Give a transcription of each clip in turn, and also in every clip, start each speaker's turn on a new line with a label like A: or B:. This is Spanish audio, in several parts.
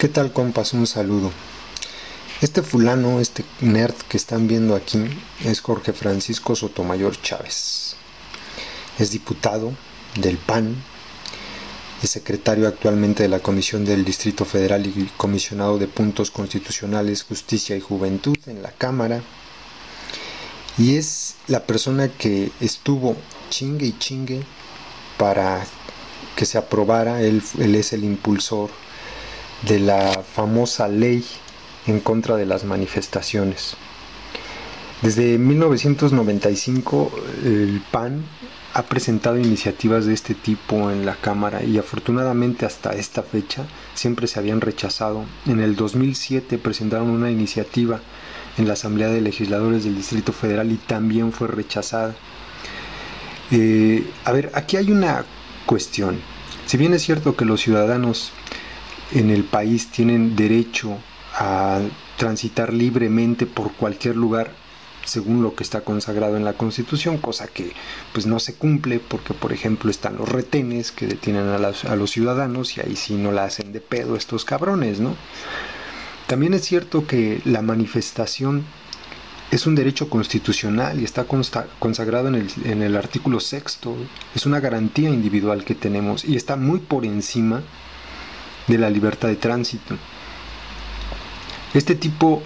A: ¿Qué tal, compas? Un saludo. Este fulano, este nerd que están viendo aquí, es Jorge Francisco Sotomayor Chávez. Es diputado del PAN, es secretario actualmente de la Comisión del Distrito Federal y comisionado de Puntos Constitucionales, Justicia y Juventud en la Cámara. Y es la persona que estuvo chingue y chingue para que se aprobara. Él es el impulsor de la famosa ley en contra de las manifestaciones. Desde 1995 el PAN ha presentado iniciativas de este tipo en la Cámara y afortunadamente hasta esta fecha siempre se habían rechazado. En el 2007 presentaron una iniciativa en la Asamblea de Legisladores del Distrito Federal y también fue rechazada. Aquí hay una cuestión. Si bien es cierto que los ciudadanos en el país tienen derecho a transitar libremente por cualquier lugar según lo que está consagrado en la Constitución, cosa que pues no se cumple porque, por ejemplo, están los retenes que detienen a los ciudadanos y ahí sí no la hacen de pedo estos cabrones, ¿no? También es cierto que la manifestación es un derecho constitucional y está consagrado en el artículo 6º. Es una garantía individual que tenemos y está muy por encima de la libertad de tránsito. Este tipo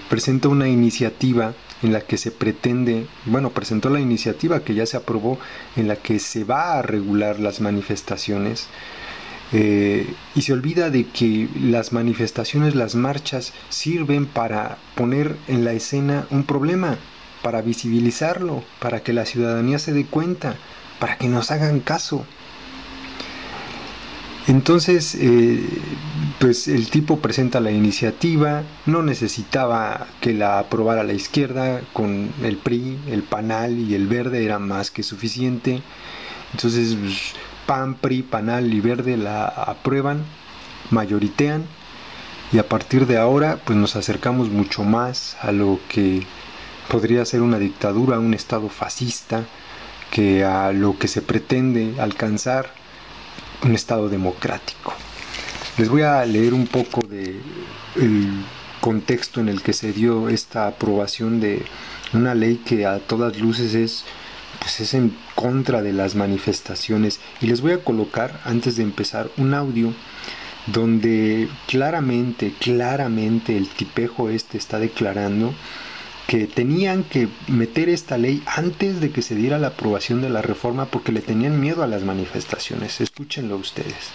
A: presenta una iniciativa en la que se pretende, presentó la iniciativa que ya se aprobó, en la que se va a regular las manifestaciones, y se olvida de que las manifestaciones, las marchas, sirven para poner en la escena un problema, para visibilizarlo, para que la ciudadanía se dé cuenta, para que nos hagan caso. Entonces, pues el tipo presenta la iniciativa, no necesitaba que la aprobara la izquierda, con el PRI, el PANAL y el Verde era más que suficiente. Entonces, PAN, PRI, PANAL y Verde la aprueban, mayoritean, y a partir de ahora pues nos acercamos mucho más a lo que podría ser una dictadura, un estado fascista, que a lo que se pretende alcanzar, un estado democrático. Les voy a leer un poco del contexto en el que se dio esta aprobación de una ley que a todas luces es en contra de las manifestaciones, y les voy a colocar antes de empezar un audio donde claramente el tipejo está declarando que tenían que meter esta ley antes de que se diera la aprobación de la reforma porque le tenían miedo a las manifestaciones. Escúchenlo ustedes.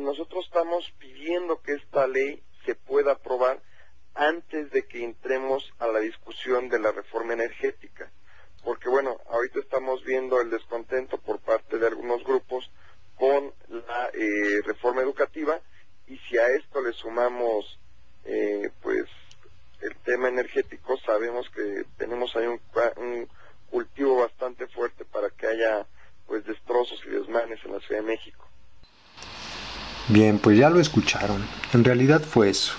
B: Nosotros estamos pidiendo que esta ley se pueda aprobar antes de que entremos a la discusión de la reforma energética, porque ahorita estamos viendo el descontento por parte de algunos grupos con la reforma educativa, y si a esto le sumamos el tema energético, sabemos que tenemos ahí un cultivo bastante fuerte para que haya destrozos y desmanes en la Ciudad de México.
A: Bien, pues ya lo escucharon. En realidad fue eso.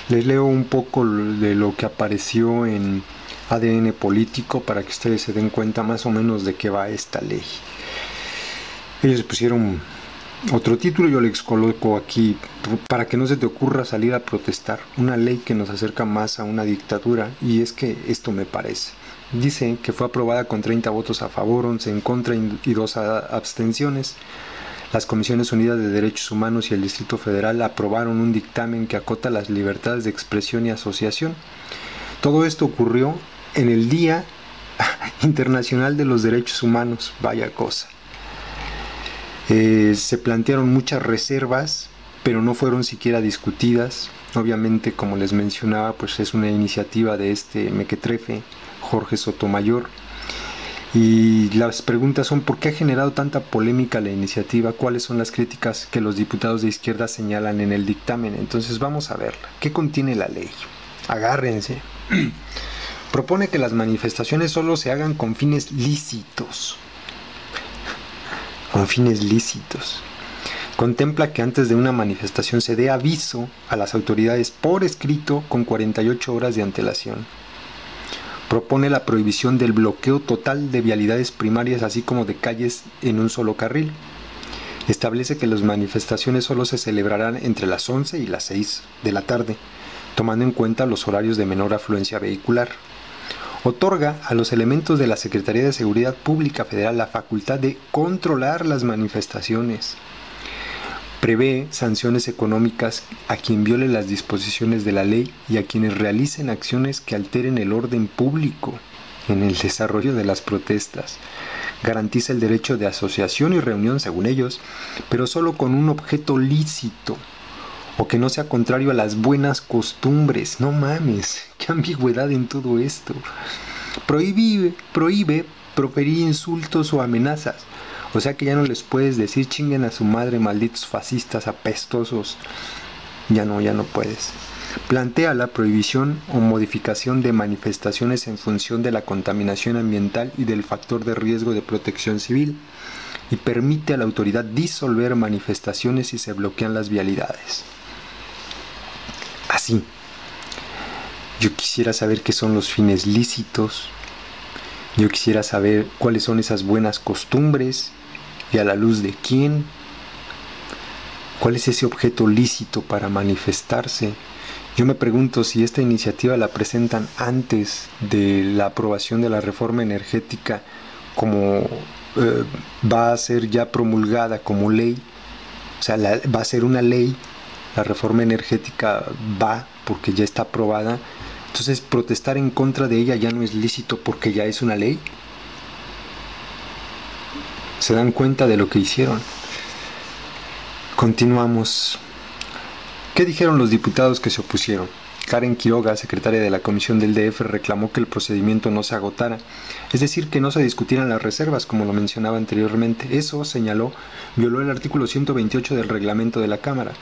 A: Les leo un poco de lo que apareció en ADN Político para que ustedes se den cuenta más o menos de qué va esta ley. Ellos pusieron otro título, yo les coloco aquí: para que no se te ocurra salir a protestar, una ley que nos acerca más a una dictadura. Y es que esto me parece. Dice que fue aprobada con 30 votos a favor, 11 en contra y 2 abstenciones. Las Comisiones Unidas de Derechos Humanos y el Distrito Federal aprobaron un dictamen que acota las libertades de expresión y asociación. Todo esto ocurrió en el Día Internacional de los Derechos Humanos. Vaya cosa. Se plantearon muchas reservas, pero no fueron siquiera discutidas. Obviamente, como les mencionaba, pues es una iniciativa de este mequetrefe, Jorge Sotomayor. Y las preguntas son: ¿por qué ha generado tanta polémica la iniciativa? ¿Cuáles son las críticas que los diputados de izquierda señalan en el dictamen? Entonces vamos a verla. ¿Qué contiene la ley? Agárrense. Propone que las manifestaciones solo se hagan con fines lícitos. Con fines lícitos. Contempla que antes de una manifestación se dé aviso a las autoridades por escrito con 48 horas de antelación. Propone la prohibición del bloqueo total de vialidades primarias, así como de calles en un solo carril. Establece que las manifestaciones solo se celebrarán entre las 11 y las 6 de la tarde, tomando en cuenta los horarios de menor afluencia vehicular. Otorga a los elementos de la Secretaría de Seguridad Pública Federal la facultad de controlar las manifestaciones. Prevé sanciones económicas a quien viole las disposiciones de la ley y a quienes realicen acciones que alteren el orden público en el desarrollo de las protestas. Garantiza el derecho de asociación y reunión, según ellos, pero solo con un objeto lícito o que no sea contrario a las buenas costumbres. No mames, qué ambigüedad en todo esto. Prohíbe proferir insultos o amenazas. O sea que ya no les puedes decir chinguen a su madre, malditos fascistas apestosos. Ya no puedes. Plantea la prohibición o modificación de manifestaciones en función de la contaminación ambiental y del factor de riesgo de protección civil, y permite a la autoridad disolver manifestaciones si se bloquean las vialidades. Así, yo quisiera saber qué son los fines lícitos, yo quisiera saber cuáles son esas buenas costumbres y a la luz de quién, cuál es ese objeto lícito para manifestarse. Yo me pregunto si esta iniciativa la presentan antes de la aprobación de la reforma energética, como va a ser ya promulgada como ley, o sea, va a ser una ley, la reforma energética va porque ya está aprobada, entonces protestar en contra de ella ya no es lícito porque ya es una ley. ¿Se dan cuenta de lo que hicieron? Continuamos. ¿Qué dijeron los diputados que se opusieron? Karen Quiroga, secretaria de la Comisión del DF, reclamó que el procedimiento no se agotara, es decir, que no se discutieran las reservas, como lo mencionaba anteriormente. Eso, señaló, violó el artículo 128 del reglamento de la Cámara.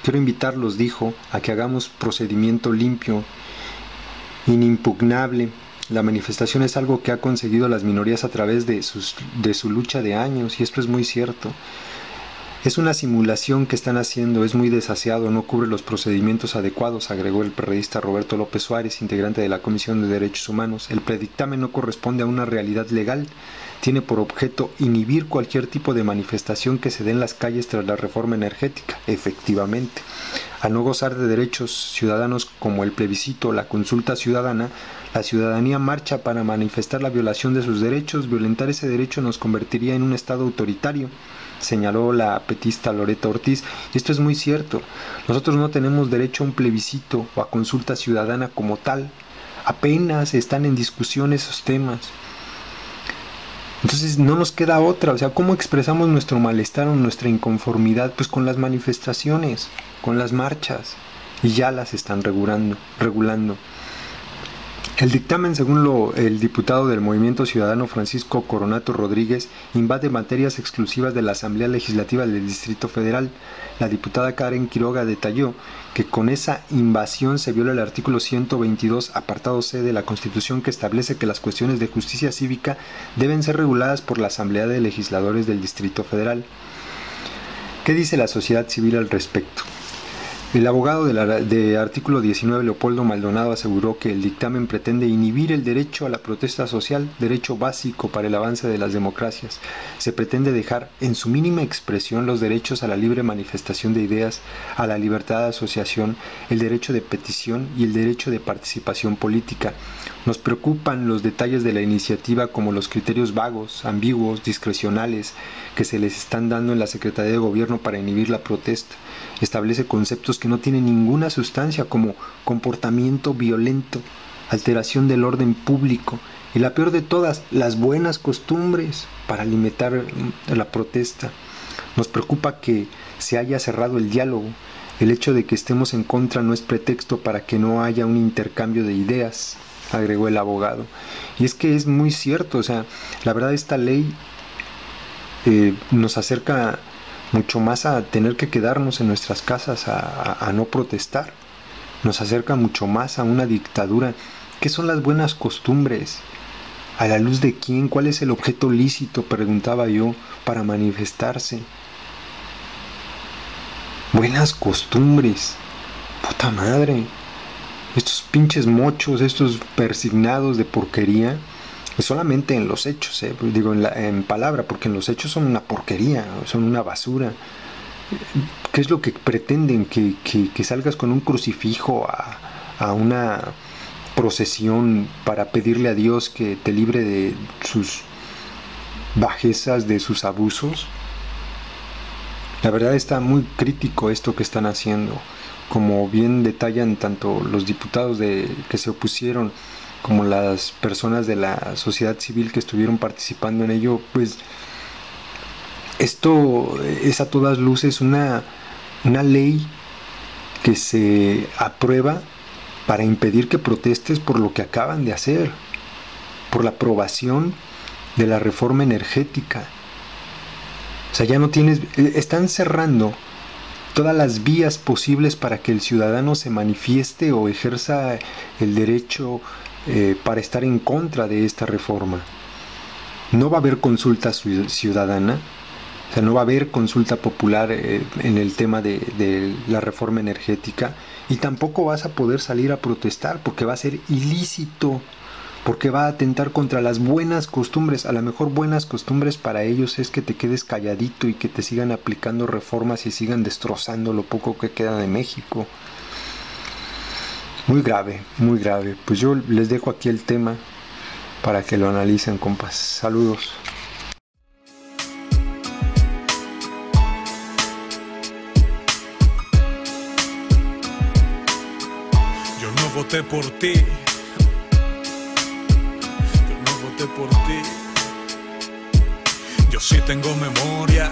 A: Quiero invitarlos, dijo, a que hagamos procedimiento limpio, inimpugnable. La manifestación es algo que ha conseguido las minorías a través de su lucha de años, y esto es muy cierto. Es una simulación que están haciendo, es muy desaseado, no cubre los procedimientos adecuados, agregó el periodista Roberto López Suárez, integrante de la Comisión de Derechos Humanos. El predictamen no corresponde a una realidad legal, tiene por objeto inhibir cualquier tipo de manifestación que se dé en las calles tras la reforma energética. Efectivamente, al no gozar de derechos ciudadanos como el plebiscito o la consulta ciudadana, la ciudadanía marcha para manifestar la violación de sus derechos. Violentar ese derecho nos convertiría en un Estado autoritario, señaló la petista Loreta Ortiz. Y esto es muy cierto. Nosotros no tenemos derecho a un plebiscito o a consulta ciudadana como tal. Apenas están en discusión esos temas. Entonces no nos queda otra. O sea, ¿cómo expresamos nuestro malestar o nuestra inconformidad? Pues con las manifestaciones, con las marchas. Y ya las están regulando. El dictamen, según el diputado del Movimiento Ciudadano Francisco Coronato Rodríguez, invade materias exclusivas de la Asamblea Legislativa del Distrito Federal. La diputada Karen Quiroga detalló que con esa invasión se viola el artículo 122, apartado C de la Constitución, que establece que las cuestiones de justicia cívica deben ser reguladas por la Asamblea de Legisladores del Distrito Federal. ¿Qué dice la sociedad civil al respecto? El abogado de artículo 19, Leopoldo Maldonado, aseguró que el dictamen pretende inhibir el derecho a la protesta social, derecho básico para el avance de las democracias. Se pretende dejar en su mínima expresión los derechos a la libre manifestación de ideas, a la libertad de asociación, el derecho de petición y el derecho de participación política. Nos preocupan los detalles de la iniciativa, como los criterios vagos, ambiguos, discrecionales que se les están dando en la Secretaría de Gobierno para inhibir la protesta. Establece conceptos que no tienen ninguna sustancia, como comportamiento violento, alteración del orden público y, la peor de todas, las buenas costumbres para limitar la protesta. Nos preocupa que se haya cerrado el diálogo. El hecho de que estemos en contra no es pretexto para que no haya un intercambio de ideas, agregó el abogado. Y es que es muy cierto, o sea, la verdad esta ley nos acerca mucho más a tener que quedarnos en nuestras casas, a no protestar. Nos acerca mucho más a una dictadura. ¿Qué son las buenas costumbres? ¿A la luz de quién? ¿Cuál es el objeto lícito?, preguntaba yo, para manifestarse. Buenas costumbres. Puta madre. Estos pinches mochos, estos persignados de porquería, Pues solamente en los hechos, digo en palabra, porque en los hechos son una porquería, son una basura. ¿Qué es lo que pretenden? Que salgas con un crucifijo a una procesión para pedirle a Dios que te libre de sus bajezas, de sus abusos. La verdad está muy crítico esto que están haciendo, como bien detallan tanto los diputados que se opusieron como las personas de la sociedad civil que estuvieron participando en ello. Pues esto es a todas luces una ley que se aprueba para impedir que protestes por lo que acaban de hacer, por la aprobación de la reforma energética. O sea, ya no tienes, están cerrando todas las vías posibles para que el ciudadano se manifieste o ejerza el derecho para estar en contra de esta reforma. No va a haber consulta ciudadana, o sea, no va a haber consulta popular en el tema de la reforma energética, y tampoco vas a poder salir a protestar porque va a ser ilícito, porque va a atentar contra las buenas costumbres. A lo mejor buenas costumbres para ellos es que te quedes calladito y que te sigan aplicando reformas y sigan destrozando lo poco que queda de México. Muy grave, muy grave. Pues yo les dejo aquí el tema para que lo analicen, compas. Saludos.
C: Yo no voté por ti. Por ti. Yo sí tengo memoria.